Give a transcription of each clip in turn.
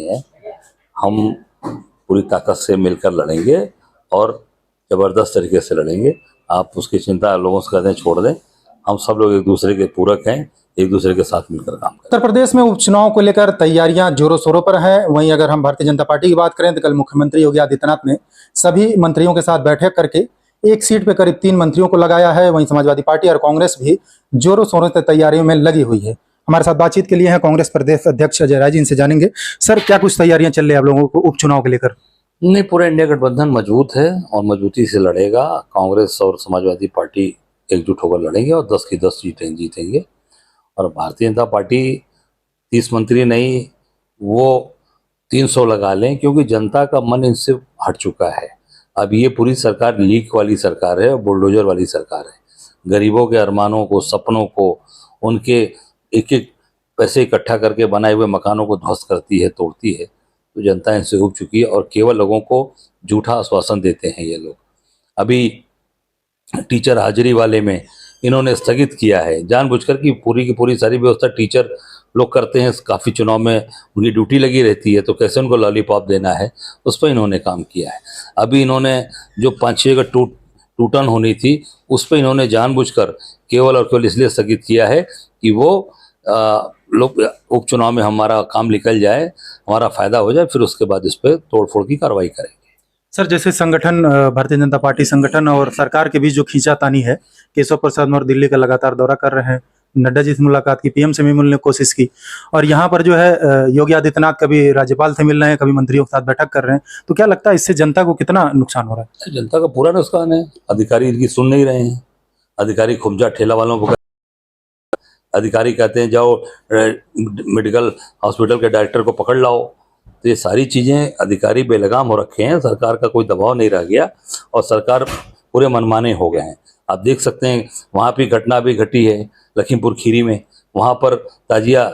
है। हम पूरी ताकत से मिलकर लड़ेंगे और ज़बरदस्त तरीके से लड़ेंगे। आप उसकी चिंता लोगों से करें, छोड़ दें। हम सब लोग एक दूसरे के पूरक हैं, एक दूसरे के साथ मिलकर काम करें। उत्तर प्रदेश में उपचुनाव को लेकर तैयारियां जोरों शोरों पर है। वहीं अगर हम भारतीय जनता पार्टी की बात करें तो कल मुख्यमंत्री योगी आदित्यनाथ ने सभी मंत्रियों के साथ बैठक करके एक सीट पर करीब 3 मंत्रियों को लगाया है। वहीं समाजवादी पार्टी और कांग्रेस भी जोरों शोरों से तैयारियों में लगी हुई है। हमारे साथ बातचीत के लिए हैं कांग्रेस प्रदेश अध्यक्ष अजय राय जी, इनसे जानेंगे सर क्या कुछ तैयारियां चल रही है आप लोगों को उपचुनाव को लेकर। नहीं, पूरा इंडिया गठबंधन मजबूत है और मजबूती से लड़ेगा। कांग्रेस और समाजवादी पार्टी एकजुट होकर लड़ेंगे और 10 की 10 सीटें जीतेंगे। और भारतीय जनता पार्टी 30 मंत्री नहीं, वो 300 लगा लें, क्योंकि जनता का मन इनसे हट चुका है। अब ये पूरी सरकार लीक वाली सरकार है, बुलडोजर वाली सरकार है। गरीबों के अरमानों को, सपनों को, उनके एक एक पैसे इकट्ठा करके बनाए हुए मकानों को ध्वस्त करती है, तोड़ती है। तो जनता इनसे उब चुकी है और केवल लोगों को झूठा आश्वासन देते हैं ये लोग। अभी टीचर हाजिरी वाले में इन्होंने स्थगित किया है जानबूझकर कि पूरी की पूरी सारी व्यवस्था टीचर लोग करते हैं। काफ़ी चुनाव में उनकी ड्यूटी लगी रहती है, तो कैसे उनको लॉलीपॉप देना है, उस पर इन्होंने काम किया है। अभी इन्होंने जो 5-6 का टूटन होनी थी, उस पर इन्होंने जानबूझकर केवल और केवल इसलिए स्थगित किया है कि वो लोग उपचुनाव में हमारा काम निकल जाए, हमारा फायदा हो जाए, फिर उसके बाद इस पर तोड़फोड़ की कार्रवाई करेंगे। सर जैसे संगठन भारतीय जनता पार्टी संगठन और सरकार के बीच जो खींचातानी है, केशव प्रसाद मौर्य दिल्ली का लगातार दौरा कर रहे हैं, नड्डा जी से मुलाकात की, पीएम से भी मिलने की कोशिश की, और यहाँ पर जो है योगी आदित्यनाथ कभी राज्यपाल से मिल रहे हैं, कभी मंत्रियों के साथ बैठक कर रहे हैं। तो क्या लगता है इससे जनता को कितना नुकसान हो रहा है? जनता का पूरा नुकसान है। अधिकारी इनकी सुन नहीं रहे हैं। अधिकारी खुमजा ठेला वालों को, अधिकारी कहते हैं जाओ मेडिकल हॉस्पिटल के डायरेक्टर को पकड़ लाओ। तो ये सारी चीज़ें अधिकारी बेलगाम हो रखे हैं। सरकार का कोई दबाव नहीं रह गया और सरकार पूरे मनमाने हो गए हैं। आप देख सकते हैं वहाँ की घटना भी घटी है लखीमपुर खीरी में। वहाँ पर ताजिया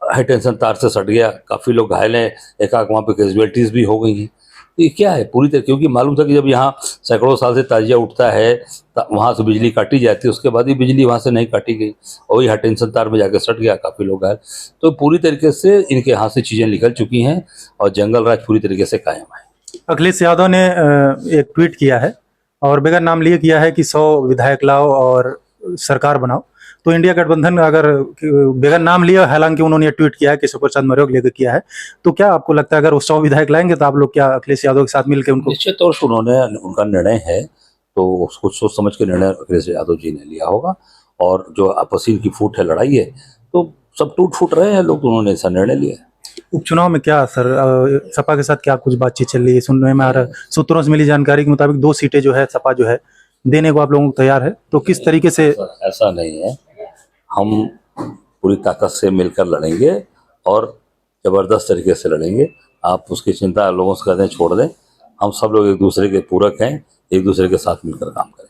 हाई टेंशन तार से सट गया, काफ़ी लोग घायल हैं, एकाक वहाँ पे कैजुअलिटीज़ भी हो गई हैं। तो ये क्या है पूरी तरह, क्योंकि मालूम था कि जब यहाँ सैकड़ों साल से ताजिया उठता है, वहाँ से बिजली काटी जाती है, उसके बाद ही बिजली वहाँ से नहीं काटी गई और वही हाई टेंशन तार में जाकर सट गया, काफ़ी लोग घायल। तो पूरी तरीके से इनके हाथ से चीज़ें निकल चुकी हैं और जंगल राज पूरी तरीके से कायम है। अखिलेश यादव ने एक ट्वीट किया है और बगैर नाम लिए किया है कि 100 विधायक लाओ और सरकार बनाओ। तो इंडिया गठबंधन अगर बगैर नाम लिए, हालांकि उन्होंने ट्वीट किया है केशव प्रसाद मौर्य को लेकर किया है, तो क्या आपको लगता है अगर वो 100 विधायक लाएंगे तो आप लोग क्या अखिलेश यादव के साथ मिलकर उनको? निश्चित तौर से उनका निर्णय है, तो उसको सोच समझ के निर्णय अखिलेश यादव जी ने लिया होगा। और जो आपसी की फूट है, लड़ाई है, तो सब टूट फूट रहे हैं लोग, तो उन्होंने ऐसा निर्णय लिया है। उपचुनाव में क्या सर सपा के साथ क्या कुछ बातचीत चल रही है? सुनने में आ रहा है, सूत्रों से मिली जानकारी के मुताबिक 2 सीटें जो है सपा जो है देने को आप लोगों को तैयार है। तो किस तरीके से? ऐसा नहीं है। हम पूरी ताकत से मिलकर लड़ेंगे और ज़बरदस्त तरीके से लड़ेंगे। आप उसकी चिंता लोगों से करें, छोड़ दें। हम सब लोग एक दूसरे के पूरक हैं, एक दूसरे के साथ मिलकर काम करें।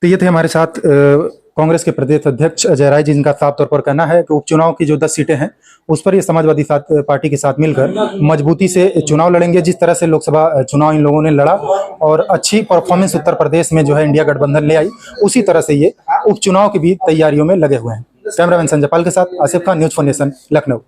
तो ये थे हमारे साथ कांग्रेस के प्रदेश अध्यक्ष अजय राय जी, जिनका साफ तौर पर कहना है कि उपचुनाव की जो 10 सीटें हैं उस पर ये समाजवादी पार्टी के साथ मिलकर मजबूती से चुनाव लड़ेंगे। जिस तरह से लोकसभा चुनाव इन लोगों ने लड़ा और अच्छी परफॉर्मेंस उत्तर प्रदेश में जो है इंडिया गठबंधन ले आई, उसी तरह से ये उपचुनाव की भी तैयारियों में लगे हुए हैं। कैमरामैन संजय पाल के साथ आसिफ खान, न्यूज़ 4 नेशन, लखनऊ।